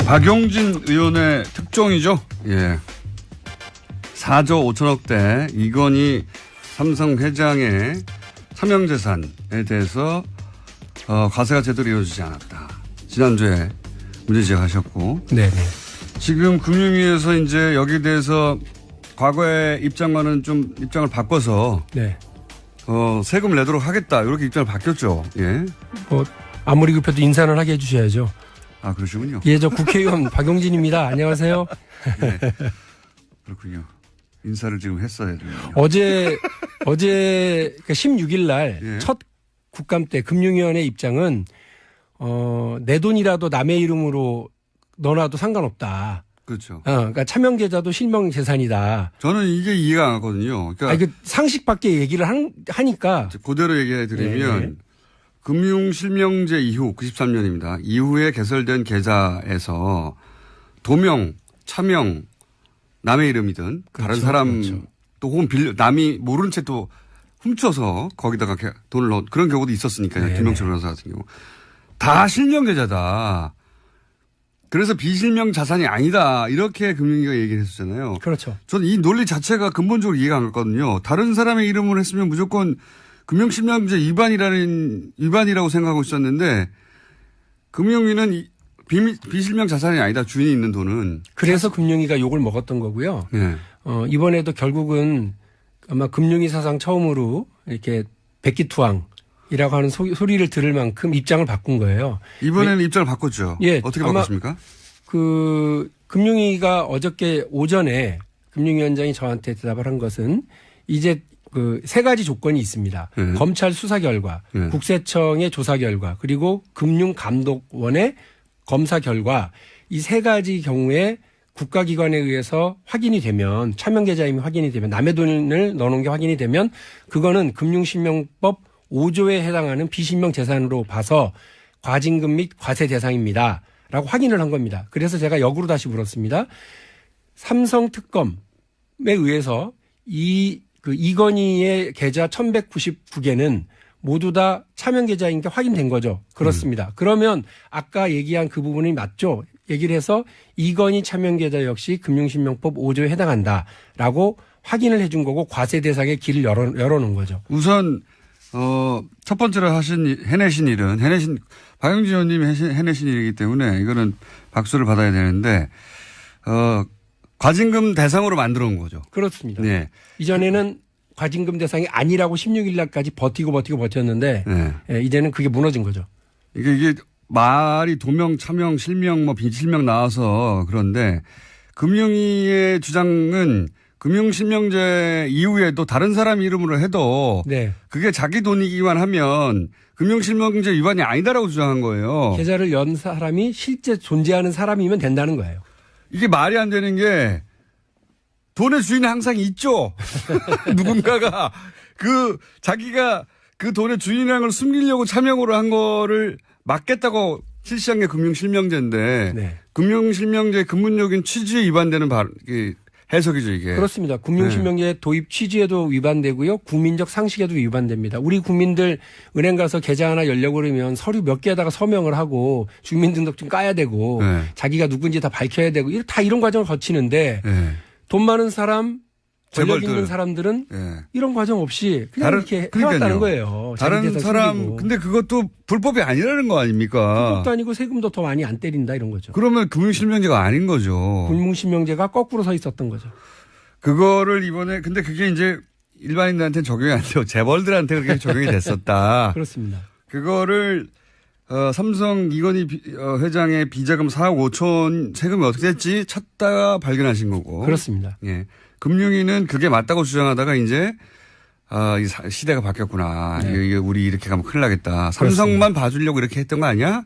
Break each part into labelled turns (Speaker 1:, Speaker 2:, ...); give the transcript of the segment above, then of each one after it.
Speaker 1: 박용진 의원의 특종이죠. 예. 4조 5천억대 이건희 삼성 회장의 차명재산에 대해서 과세가 제대로 이루어지지 않았다. 지난주에 문제 제기하셨고.
Speaker 2: 네네.
Speaker 1: 지금 금융위에서 이제 여기에 대해서 과거의 입장과는 좀 입장을 바꿔서.
Speaker 2: 네.
Speaker 1: 세금 내도록 하겠다. 이렇게 입장을 바뀌었죠. 예.
Speaker 2: 뭐, 아무리 급해도 인사는 하게 해주셔야죠.
Speaker 1: 아, 그러시군요.
Speaker 2: 예, 저 국회의원 박용진입니다. 안녕하세요.
Speaker 1: 네. 그렇군요. 인사를 지금 했어야 돼요.
Speaker 2: 어제 16일 날 첫 국감 때 금융위원회 입장은 내 돈이라도 남의 이름으로 넣어놔도 상관없다.
Speaker 1: 그렇죠.
Speaker 2: 그러니까 차명 계좌도 실명 재산이다.
Speaker 1: 저는 이게 이해가 안 가거든요. 그러니까
Speaker 2: 상식 밖에 얘기를 하니까
Speaker 1: 그대로 얘기해 드리면 금융실명제 이후 93년입니다. 이후에 개설된 계좌에서 도명, 차명, 남의 이름이든
Speaker 2: 그렇죠,
Speaker 1: 다른 사람
Speaker 2: 그렇죠.
Speaker 1: 또 혹은 남이 모른 채 또 훔쳐서 거기다가 돈을 넣은 그런 경우도 있었으니까요. 김영철 변호사 같은 경우. 다 실명 계좌다. 그래서 비실명 자산이 아니다. 이렇게 금융위가 얘기를 했었잖아요.
Speaker 2: 그렇죠.
Speaker 1: 저는 이 논리 자체가 근본적으로 이해가 안 갔거든요. 다른 사람의 이름으로 했으면 무조건 금융실명제 위반이라고 생각하고 있었는데 금융위는 비실명 자산이 아니다. 주인이 있는 돈은. 그래서
Speaker 2: 금융위가 욕을 먹었던 거고요.
Speaker 1: 네.
Speaker 2: 이번에도 결국은 아마 금융위 사상 처음으로 이렇게 백기투항이라고 하는 소리를 들을 만큼 입장을 바꾼 거예요.
Speaker 1: 이번에는 입장을 바꿨죠.
Speaker 2: 예.
Speaker 1: 어떻게 바꿨습니까?
Speaker 2: 금융위가 어저께 오전에 금융위원장이 저한테 대답을 한 것은 이제 세 가지 조건이 있습니다. 검찰 수사 결과, 국세청의 조사 결과, 그리고 금융감독원의 검사 결과 이 세 가지 경우에 국가기관에 의해서 확인이 되면 차명계좌임이 확인이 되면 남의 돈을 넣어놓은 게 확인이 되면 그거는 금융실명법 5조에 해당하는 비실명 재산으로 봐서 과징금 및 과세 대상입니다. 라고 확인을 한 겁니다. 그래서 제가 역으로 다시 물었습니다. 삼성 특검에 의해서 이건희의 계좌 1199개는 모두 다 차명 계좌인 게 확인된 거죠. 그렇습니다. 그러면 아까 얘기한 그 부분이 맞죠? 얘기를 해서 이건희 차명 계좌 역시 금융실명법 5조에 해당한다라고 확인을 해준 거고 과세 대상의 길을 열어놓은 거죠.
Speaker 1: 우선 첫 번째로 해내신 일은 박용진 의원님이 해내신 일이기 때문에 이거는 박수를 받아야 되는데 과징금 대상으로 만들어 온 거죠.
Speaker 2: 그렇습니다.
Speaker 1: 네.
Speaker 2: 이전에는 과징금 대상이 아니라고 16일 날까지 버텼는데 이제는 그게 무너진 거죠.
Speaker 1: 이게 말이 도명, 차명, 실명, 비실명 나와서 그런데 금융위의 주장은 금융실명제 이후에도 다른 사람 이름으로 해도 그게 자기 돈이기만 하면 금융실명제 위반이 아니다라고 주장한 거예요.
Speaker 2: 계좌를 연 사람이 실제 존재하는 사람이면 된다는 거예요.
Speaker 1: 이게 말이 안 되는 게 돈의 주인은 항상 있죠. 누군가가 자기가 그 돈의 주인이라는 걸 숨기려고 차명으로 한 거를 막겠다고 실시한 게 금융실명제인데 금융실명제 근본적인 취지에 위반되는 해석이죠, 이게.
Speaker 2: 그렇습니다. 금융실명제 도입 취지에도 위반되고요. 국민적 상식에도 위반됩니다. 우리 국민들 은행 가서 계좌 하나 열려고 그러면 서류 몇 개에다가 서명을 하고 주민등록증 까야 되고 자기가 누군지 다 밝혀야 되고 다 이런 과정을 거치는데 돈 많은 사람, 권력 있는 사람들은 이런 과정 없이 그냥 이렇게 해왔다는 거예요.
Speaker 1: 다른 사람, 숨기고. 근데 그것도 불법이 아니라는 거 아닙니까?
Speaker 2: 불법도 아니고 세금도 더 많이 안 때린다 이런 거죠.
Speaker 1: 그러면 금융실명제가 아닌 거죠.
Speaker 2: 금융실명제가 거꾸로 서 있었던 거죠.
Speaker 1: 그거를 이번에, 근데 그게 이제 일반인들한테는 적용이 안 돼요. 재벌들한테 그렇게 적용이 됐었다.
Speaker 2: 그렇습니다.
Speaker 1: 그거를 삼성 이건희 회장의 비자금 4억 5천 세금이 어떻게 됐지 찾다가 발견하신 거고.
Speaker 2: 그렇습니다.
Speaker 1: 예. 금융위는 그게 맞다고 주장하다가 이제 이 시대가 바뀌었구나. 이게 우리 이렇게 가면 큰일 나겠다. 삼성만 봐주려고 이렇게 했던 거 아니야?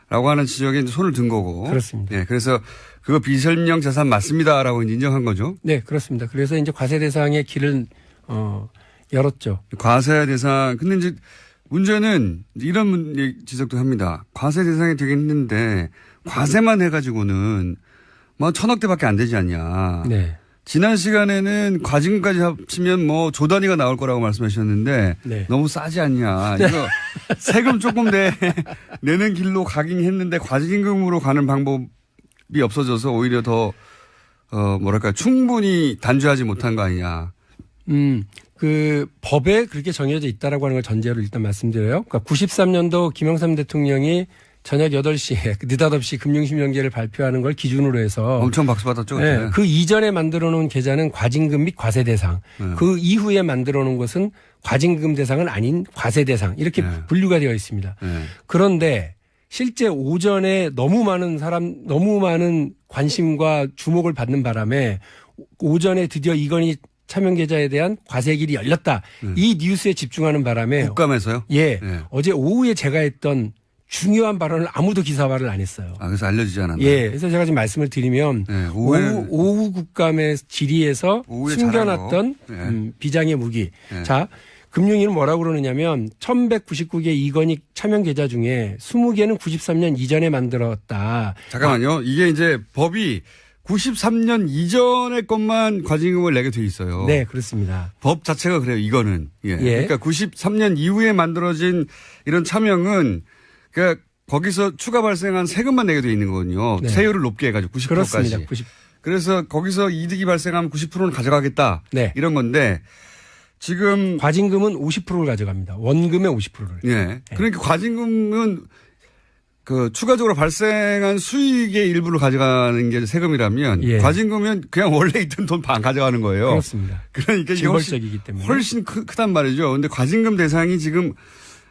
Speaker 1: 라고 하는 지적에 이제 손을 든 거고.
Speaker 2: 그렇습니다.
Speaker 1: 예. 그래서 그거 비실명 재산 맞습니다라고 이제 인정한 거죠.
Speaker 2: 네, 그렇습니다. 그래서 이제 과세 대상의 길을 열었죠.
Speaker 1: 과세 대상. 근데 이제 문제는 이런 지적도 합니다. 과세 대상이 되긴 했는데 과세만 해가지고는 뭐 1,000억대밖에 안 되지 않냐.
Speaker 2: 네.
Speaker 1: 지난 시간에는 과징금까지 합치면 뭐 조 단위가 나올 거라고 말씀하셨는데 너무 싸지 않냐. 이거 세금 조금 내는 길로 가긴 했는데 과징금으로 가는 방법이 없어져서 오히려 더 뭐랄까 충분히 단죄하지 못한 거 아니냐.
Speaker 2: 그 법에 그렇게 정해져 있다라고 하는 걸 전제로 일단 말씀드려요. 그러니까 93년도 김영삼 대통령이 저녁 8시에 느닷없이 금융실명제를 발표하는 걸 기준으로 해서
Speaker 1: 엄청 박수 받았죠.
Speaker 2: 네, 그 이전에 만들어 놓은 계좌는 과징금 및 과세 대상. 그 이후에 만들어 놓은 것은 과징금 대상은 아닌 과세 대상. 이렇게 분류가 되어 있습니다. 그런데 실제 오전에 너무 많은 관심과 주목을 받는 바람에 오전에 드디어 이건희 차명 계좌에 대한 과세길이 열렸다. 이 뉴스에 집중하는 바람에
Speaker 1: 국감에서요?
Speaker 2: 예. 어제 오후에 제가 했던 중요한 발언을 아무도 기사화를 안 했어요.
Speaker 1: 아, 그래서 알려지지 않았나요?
Speaker 2: 예. 그래서 제가 지금 말씀을 드리면 오후 국감의 질의에서 숨겨놨던 비장의 무기. 자, 금융위는 뭐라고 그러느냐면 1199개 이건희 차명 계좌 중에 20개는 93년 이전에 만들었다.
Speaker 1: 잠깐만요. 이게 이제 법이 93년 이전의 것만 과징금을 내게 돼 있어요.
Speaker 2: 네, 그렇습니다.
Speaker 1: 법 자체가 그래요. 이거는. 예. 그러니까 93년 이후에 만들어진 이런 차명은 그러니까 거기서 추가 발생한 세금만 내게 돼 있는 거거든요. 네. 세율을 높게 해가지고 90%까지.
Speaker 2: 그렇습니다.
Speaker 1: 그래서 거기서 이득이 발생하면 90%는 가져가겠다.
Speaker 2: 네.
Speaker 1: 이런 건데 지금
Speaker 2: 과징금은 50%를 가져갑니다. 원금의 50%를.
Speaker 1: 예. 그러니까 과징금은 그 추가적으로 발생한 수익의 일부를 가져가는 게 세금이라면 과징금은 그냥 원래 있던 돈 반 가져가는 거예요.
Speaker 2: 그렇습니다.
Speaker 1: 그러니까 이게
Speaker 2: 징벌적이기 때문에
Speaker 1: 훨씬 크단 말이죠. 그런데 과징금 대상이 지금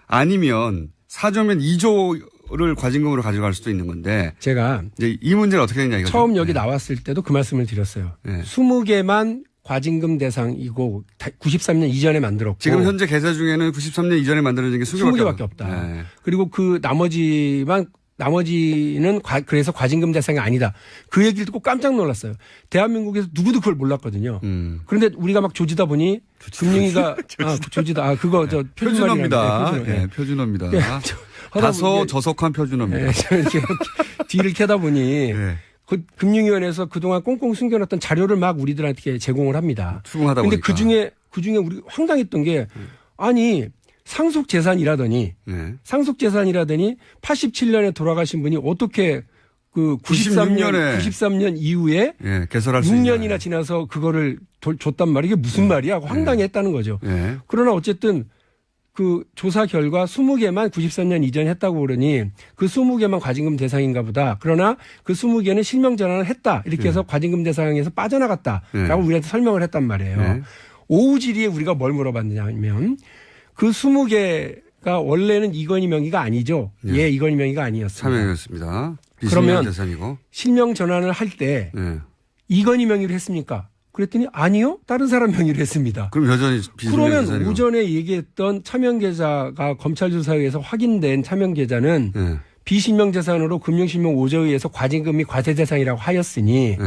Speaker 1: 아니면 4조면 2조를 과징금으로 가져갈 수도 있는 건데
Speaker 2: 제가
Speaker 1: 이제 이 문제는 어떻게 되냐 이거죠.
Speaker 2: 처음 여기 나왔을 때도 그 말씀을 드렸어요. 20개만 과징금 대상이고 93년 이전에 만들었고
Speaker 1: 지금 현재 계좌 중에는 93년 이전에 만들어진 게
Speaker 2: 20개밖에 없다. 네. 그리고 그 나머지는 그래서 과징금 대상이 아니다. 그 얘기를 듣고 깜짝 놀랐어요. 대한민국에서 누구도 그걸 몰랐거든요. 그런데 우리가 막 조지다 보니 금융위가 조지다. 그거 저
Speaker 1: 표준어입니다. 네, 표준어입니다. 다소 저속한 표준어입니다.
Speaker 2: 이렇게 뒤를 캐다 보니 그 금융위원회에서 그동안 꽁꽁 숨겨놨던 자료를 막 우리들한테 제공을 합니다.
Speaker 1: 수긍하다
Speaker 2: 근데
Speaker 1: 보니까.
Speaker 2: 그중에 우리 황당했던 게 아니 상속재산이라더니 87년에 돌아가신 분이 어떻게 그 93년 이후에
Speaker 1: 개설할 수
Speaker 2: 6년이나 지나서 그거를 줬단 말이야. 이게 무슨 말이야? 하고 황당했다는 거죠. 그러나 어쨌든 그 조사 결과 20개만 93년 이전에 했다고 그러니 그 20개만 과징금 대상인가 보다. 그러나 그 20개는 실명 전환을 했다. 이렇게 해서 과징금 대상에서 빠져나갔다라고 우리한테 설명을 했단 말이에요. 오후 질의에 우리가 뭘 물어봤느냐면 그 20개가 원래는 이건희 명의가 아니죠. 이건희 명의가 아니었습니다.
Speaker 1: 차명이었습니다.
Speaker 2: 그러면
Speaker 1: 대상이고.
Speaker 2: 실명 전환을 할 때 이건희 명의로 했습니까? 그랬더니 아니요. 다른 사람 명의로 했습니다.
Speaker 1: 그럼 여전히 비실명
Speaker 2: 그러면
Speaker 1: 계좌니고.
Speaker 2: 오전에 얘기했던 차명계좌가 검찰 조사에 의해서 확인된 차명계좌는 비실명 재산으로 금융실명 5조에 의해서 과징금 및 과세 대상이라고 하였으니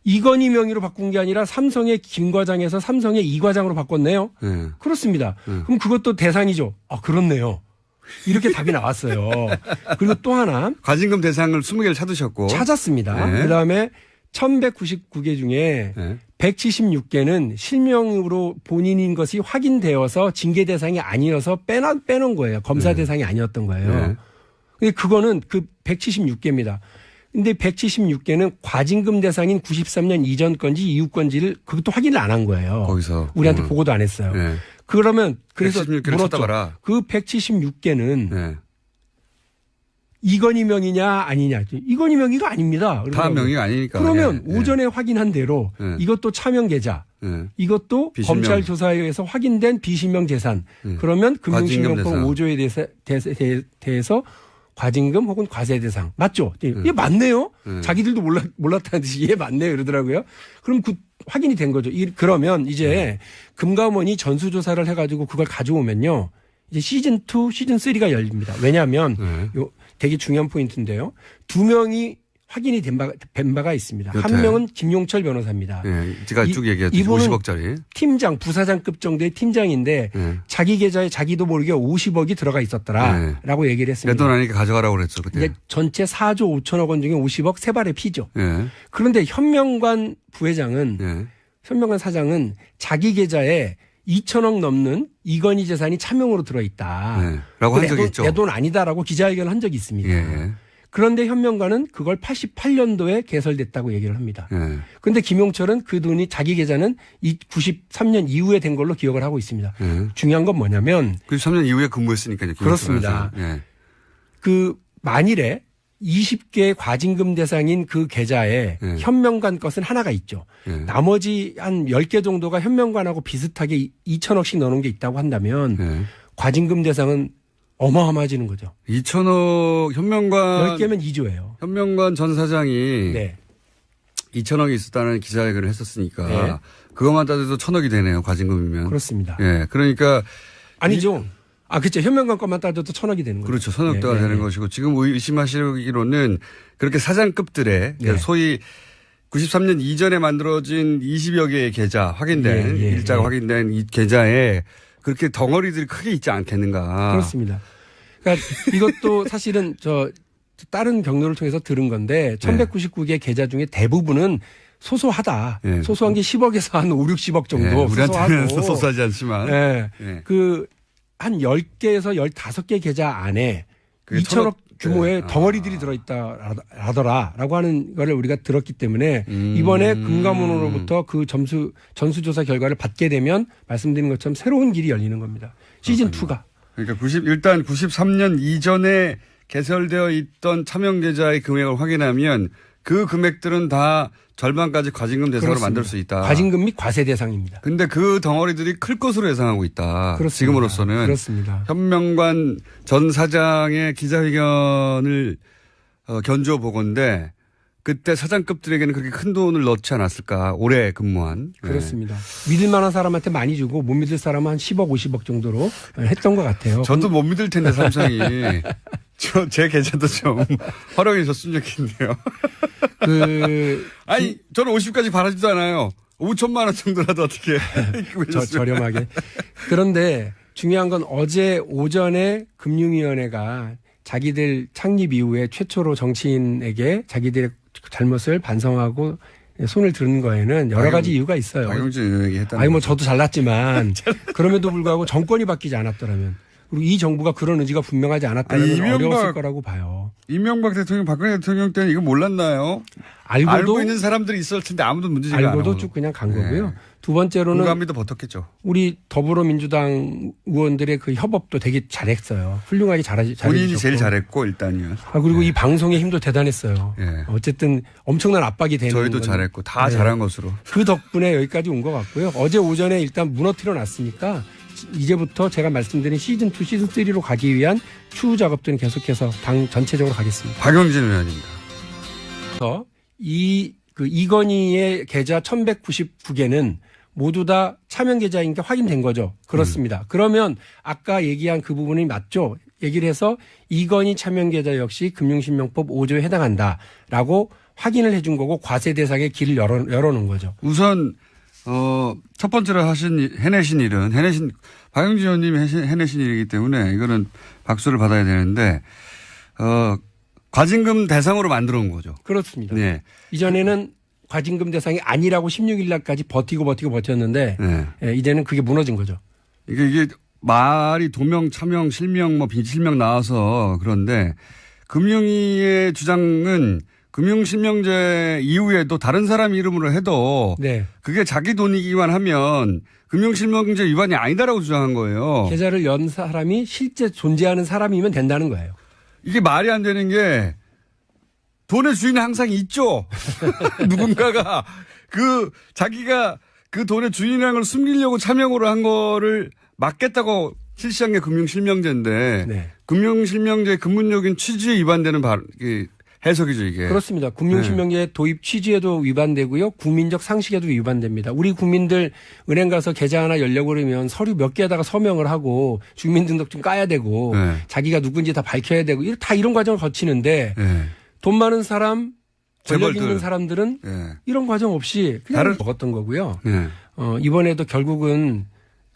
Speaker 2: 이건희 명의로 바꾼 게 아니라 삼성의 김 과장에서 삼성의 이 과장으로 바꿨네요. 그렇습니다. 그럼 그것도 대상이죠. 아, 그렇네요. 이렇게 답이 나왔어요. 그리고 또 하나.
Speaker 1: 과징금 대상을 20개를 찾으셨고.
Speaker 2: 찾았습니다. 그다음에 1199개 중에 176개는 실명으로 본인인 것이 확인되어서 징계 대상이 아니어서 빼놓은 거예요. 검사 대상이 아니었던 거예요. 근데 그거는 그 176개입니다. 근데 176개는 과징금 대상인 93년 이전 건지 이후 건지를 그것도 확인을 안 한 거예요.
Speaker 1: 거기서.
Speaker 2: 우리한테 보고도 안 했어요. 그러면 그래서
Speaker 1: 176개를
Speaker 2: 물었죠.
Speaker 1: 찾아봐라.
Speaker 2: 그 176개는 이건희 명의냐 아니냐. 이건희 명의가 아닙니다.
Speaker 1: 다 명의가 아니니까.
Speaker 2: 그러면 오전에 확인한 대로 이것도 차명 계좌. 이것도 비실명. 검찰 조사에 의해서 확인된 비실명 재산. 그러면 금융실명법 5조에 대해서 과징금 혹은 과세 대상. 맞죠? 이게 맞네요. 자기들도 몰랐다는 듯이 이게 맞네요. 이러더라고요. 그럼 그 확인이 된 거죠. 그러면 이제 금감원이 전수조사를 해가지고 그걸 가져오면요. 이제 시즌 2, 시즌 3가 열립니다. 왜냐하면 요 되게 중요한 포인트인데요. 2명이 확인이 된 바가 있습니다. 한 명은 김용철 변호사입니다.
Speaker 1: 제가 쭉 얘기했죠.
Speaker 2: 이분은
Speaker 1: 50억짜리.
Speaker 2: 팀장, 부사장급 정도의 팀장인데 자기 계좌에 자기도 모르게 50억이 들어가 있었더라라고 얘기를 했습니다.
Speaker 1: 내 돈 아니니까 가져가라고 그랬죠. 그때.
Speaker 2: 전체 4조 5천억 원 중에 50억 세 발의 피죠. 그런데 현명관 부회장은 현명관 사장은 자기 계좌에 2천억 넘는 이건희 재산이 차명으로 들어있다.
Speaker 1: 라고 한 적이 있죠.
Speaker 2: 내 돈 아니다라고 기자회견을 한 적이 있습니다. 그런데 현명관은 그걸 88년도에 개설됐다고 얘기를 합니다. 그런데
Speaker 1: 예.
Speaker 2: 김용철은 그 돈이 자기 계좌는 93년 이후에 된 걸로 기억을 하고 있습니다.
Speaker 1: 예.
Speaker 2: 중요한 건 뭐냐면
Speaker 1: 93년 이후에 근무했으니까요.
Speaker 2: 그렇습니다.
Speaker 1: 예.
Speaker 2: 그 만일에 20개 과징금 대상인 그 계좌에
Speaker 1: 예.
Speaker 2: 현명관 것은 하나가 있죠.
Speaker 1: 예.
Speaker 2: 나머지 한 10개 정도가 현명관하고 비슷하게 2천억씩 넣어놓은 게 있다고 한다면
Speaker 1: 예.
Speaker 2: 과징금 대상은 어마어마해지는 거죠.
Speaker 1: 2천억 현명관
Speaker 2: 10개면 2조예요.
Speaker 1: 현명관 전 사장이
Speaker 2: 네.
Speaker 1: 2천억이 있었다는 기자회견을 했었으니까
Speaker 2: 네.
Speaker 1: 그것만 따져도 1,000억이 되네요. 과징금이면.
Speaker 2: 그렇습니다.
Speaker 1: 예. 그러니까
Speaker 2: 아니죠. 그렇죠. 현명관 것만 따져도 1,000억이 되는 거죠.
Speaker 1: 그렇죠. 1,000억대가 되는 것이고 지금 의심하시기로는 그렇게 사장급들의
Speaker 2: 네.
Speaker 1: 소위 93년 이전에 만들어진 20여 개의 계좌 확인된 일자가 확인된 이 계좌에 그렇게 덩어리들이 크게 있지 않겠는가.
Speaker 2: 그렇습니다. 그러니까 이것도 사실은 다른 경로를 통해서 들은 건데 1199개 계좌 중에 대부분은 소소하다.
Speaker 1: 네.
Speaker 2: 소소한 게 10억에서 한 5, 60억 정도.
Speaker 1: 네. 우리한테는
Speaker 2: 소소하고.
Speaker 1: 소소하지 않지만.
Speaker 2: 네.
Speaker 1: 네.
Speaker 2: 한 10개에서 15개 계좌 안에 2천억 규모의 덩어리들이 들어있다라더라라고 하는 거를 우리가 들었기 때문에 이번에 금감원으로부터 그 전수조사 결과를 받게 되면 말씀드린 것처럼 새로운 길이 열리는 겁니다. 시즌2가.
Speaker 1: 그러니까 일단 93년 이전에 개설되어 있던 차명계좌의 금액을 확인하면 그 금액들은 다 절반까지 과징금 대상으로
Speaker 2: 그렇습니다.
Speaker 1: 만들 수 있다.
Speaker 2: 과징금 및 과세 대상입니다.
Speaker 1: 근데 그 덩어리들이 클 것으로 예상하고 있다.
Speaker 2: 그렇습니다.
Speaker 1: 지금으로서는.
Speaker 2: 그렇습니다.
Speaker 1: 현명관 전 사장의 기자회견을 견주어 보건데 그때 사장급들에게는 그렇게 큰 돈을 넣지 않았을까. 오래 근무한.
Speaker 2: 그렇습니다. 믿을 만한 사람한테 많이 주고 못 믿을 사람은 한 10억, 50억 정도로 했던 것 같아요.
Speaker 1: 저도 못 믿을 텐데 삼성이. 제 계좌도 좀 활용해 줬으면 좋겠네요. 아니, 저는 50까지 바라지도 않아요. 5천만 원 정도라도 어떻게.
Speaker 2: 저렴하게. 그런데 중요한 건 어제 오전에 금융위원회가 자기들 창립 이후에 최초로 정치인에게 자기들의 잘못을 반성하고 손을 드는 거에는 여러 가지 이유가 있어요.
Speaker 1: 박용진 의원에게 했다는
Speaker 2: 저도 잘났지만 그럼에도 불구하고 정권이 바뀌지 않았더라면 그리고 이 정부가 그런 의지가 분명하지 않았다면 어려웠을 거라고 봐요.
Speaker 1: 이명박 대통령, 박근혜 대통령 때는 이거 몰랐나요? 알고 있는 사람들이 있을 텐데 아무도 문제지가 않아요.
Speaker 2: 알고도 쭉 그냥 간 거고요. 두 번째로는
Speaker 1: 공감이도 버텼겠죠.
Speaker 2: 우리 더불어민주당 의원들의 그 협업도 되게 잘했어요. 훌륭하게 잘해주셨고.
Speaker 1: 본인이 제일 잘했고 일단이요.
Speaker 2: 그리고 이 방송의 힘도 대단했어요.
Speaker 1: 네.
Speaker 2: 어쨌든 엄청난 압박이 되는
Speaker 1: 저희도 잘했고 다 잘한 것으로.
Speaker 2: 그 덕분에 여기까지 온 것 같고요. 어제 오전에 일단 무너뜨려 놨으니까 이제부터 제가 말씀드린 시즌2, 시즌3로 가기 위한 추후 작업들은 계속해서 당 전체적으로 가겠습니다.
Speaker 1: 박용진 의원입니다.
Speaker 2: 그래서 이건희의 계좌 1199개는 모두 다 차명 계좌인 게 확인된 거죠. 그렇습니다. 그러면 아까 얘기한 그 부분이 맞죠? 얘기를 해서 이건희 차명 계좌 역시 금융실명법 5조에 해당한다라고 확인을 해준 거고 과세 대상의 길을 열어놓은 거죠.
Speaker 1: 우선 첫 번째로 해내신 일은 박용진 의원님이 해내신 일이기 때문에 이거는 박수를 받아야 되는데 과징금 대상으로 만들어 온 거죠.
Speaker 2: 그렇습니다.
Speaker 1: 네.
Speaker 2: 이전에는 과징금 대상이 아니라고 16일 날까지 버티고 버텼는데
Speaker 1: 네.
Speaker 2: 이제는 그게 무너진 거죠.
Speaker 1: 이게 말이 도명, 차명, 실명, 비실명 나와서 그런데 금융위의 주장은 금융실명제 이후에도 다른 사람 이름으로 해도
Speaker 2: 네.
Speaker 1: 그게 자기 돈이기만 하면 금융실명제 위반이 아니다라고 주장한 거예요.
Speaker 2: 계좌를 연 사람이 실제 존재하는 사람이면 된다는 거예요.
Speaker 1: 이게 말이 안 되는 게 돈의 주인이 항상 있죠. 누군가가 자기가 그 돈의 주인이라는 걸 숨기려고 차명으로 한 거를 막겠다고 실시한 게 금융실명제인데
Speaker 2: 네.
Speaker 1: 금융실명제 근본적인 취지에 위반되는 해석이죠 이게.
Speaker 2: 그렇습니다. 금융실명제 도입 취지에도 위반되고요. 국민적 상식에도 위반됩니다. 우리 국민들 은행 가서 계좌 하나 열려고 그러면 서류 몇 개에다가 서명을 하고 주민등록증 까야 되고
Speaker 1: 네.
Speaker 2: 자기가 누군지 다 밝혀야 되고 다 이런 과정을 거치는데
Speaker 1: 네.
Speaker 2: 돈 많은 사람, 권력
Speaker 1: 재벌들.
Speaker 2: 있는 사람들은
Speaker 1: 네.
Speaker 2: 이런 과정 없이 그냥 먹었던 거고요.
Speaker 1: 네.
Speaker 2: 이번에도 결국은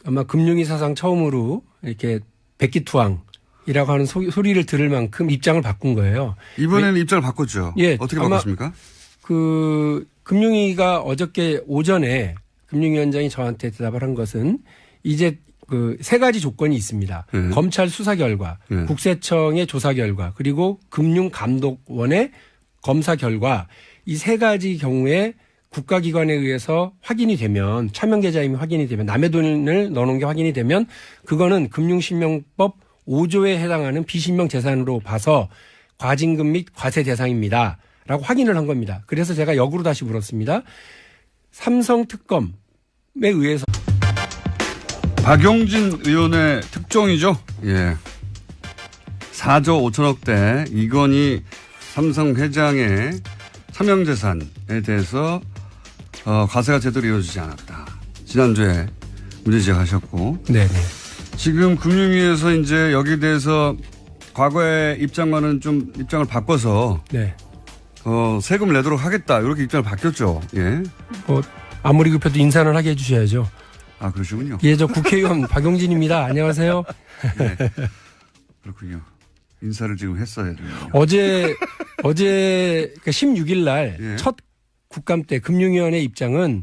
Speaker 2: 아마 금융위 사상 처음으로 이렇게 백기투항이라고 하는 소리를 들을 만큼 입장을 바꾼 거예요.
Speaker 1: 이번에는 입장을 바꿨죠.
Speaker 2: 예,
Speaker 1: 어떻게 바꿨습니까?
Speaker 2: 금융위가 어저께 오전에 금융위원장이 저한테 대답을 한 것은 이제 그 세 가지 조건이 있습니다. 검찰 수사 결과, 국세청의 조사 결과, 그리고 금융감독원의 검사 결과 이 세 가지 경우에 국가기관에 의해서 확인이 되면 차명계좌임이 확인이 되면 남의 돈을 넣어놓은 게 확인이 되면 그거는 금융실명법 5조에 해당하는 비실명 재산으로 봐서 과징금 및 과세 대상입니다. 라고 확인을 한 겁니다. 그래서 제가 역으로 다시 물었습니다. 삼성 특검에 의해서
Speaker 1: 박용진 의원의 특종이죠. 예. 4조 5천억대 이건희 삼성 회장의 차명재산에 대해서 과세가 제대로 이루어지지 않았다. 지난주에 문제 제기하셨고.
Speaker 2: 네네.
Speaker 1: 지금 금융위에서 이제 여기에 대해서 과거의 입장과는 좀 입장을 바꿔서
Speaker 2: 네.
Speaker 1: 세금을 내도록 하겠다. 이렇게 입장을 바뀌었죠. 예.
Speaker 2: 아무리 급해도 인사를 하게 해주셔야죠.
Speaker 1: 아, 그러시군요.
Speaker 2: 예, 저 국회의원 박용진입니다. 안녕하세요.
Speaker 1: 네. 그렇군요. 인사를 지금 했어야 되는군요.
Speaker 2: 어제 그러니까 16일 날 첫 국감 때 금융위원회 입장은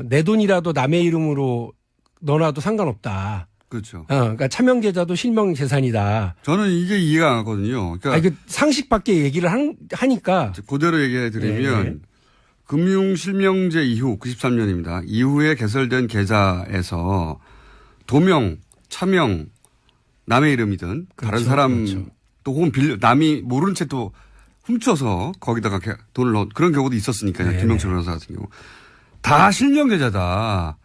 Speaker 2: 내 돈이라도 남의 이름으로 넣어놔도 상관없다.
Speaker 1: 그렇죠.
Speaker 2: 그러니까 차명계좌도 실명 재산이다.
Speaker 1: 저는 이게 이해가 안 가거든요. 그러니까
Speaker 2: 상식 밖의 얘기를 하니까
Speaker 1: 그대로 얘기해 드리면
Speaker 2: 네.
Speaker 1: 금융실명제 이후 93년입니다. 이후에 개설된 계좌에서 도명, 차명, 남의 이름이든
Speaker 2: 그렇죠,
Speaker 1: 다른 사람
Speaker 2: 그렇죠.
Speaker 1: 또 혹은 남이 모른 채 또 훔쳐서 거기다가 돈을 넣은 그런 경우도 있었으니까요.
Speaker 2: 네.
Speaker 1: 김영철 변호사 같은 경우. 다 실명 계좌다.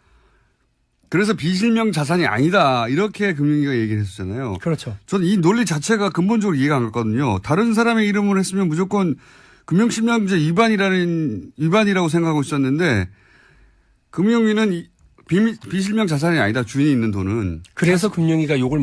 Speaker 1: 그래서 비실명 자산이 아니다. 이렇게 금융위가 얘기를 했었잖아요.
Speaker 2: 그렇죠.
Speaker 1: 저는 이 논리 자체가 근본적으로 이해가 안 갔거든요. 다른 사람의 이름을 했으면 무조건 금융실명제 위반이라고 생각하고 있었는데 금융위는 비실명 자산이 아니다. 주인이 있는 돈은.
Speaker 2: 그래서 금융위가 욕을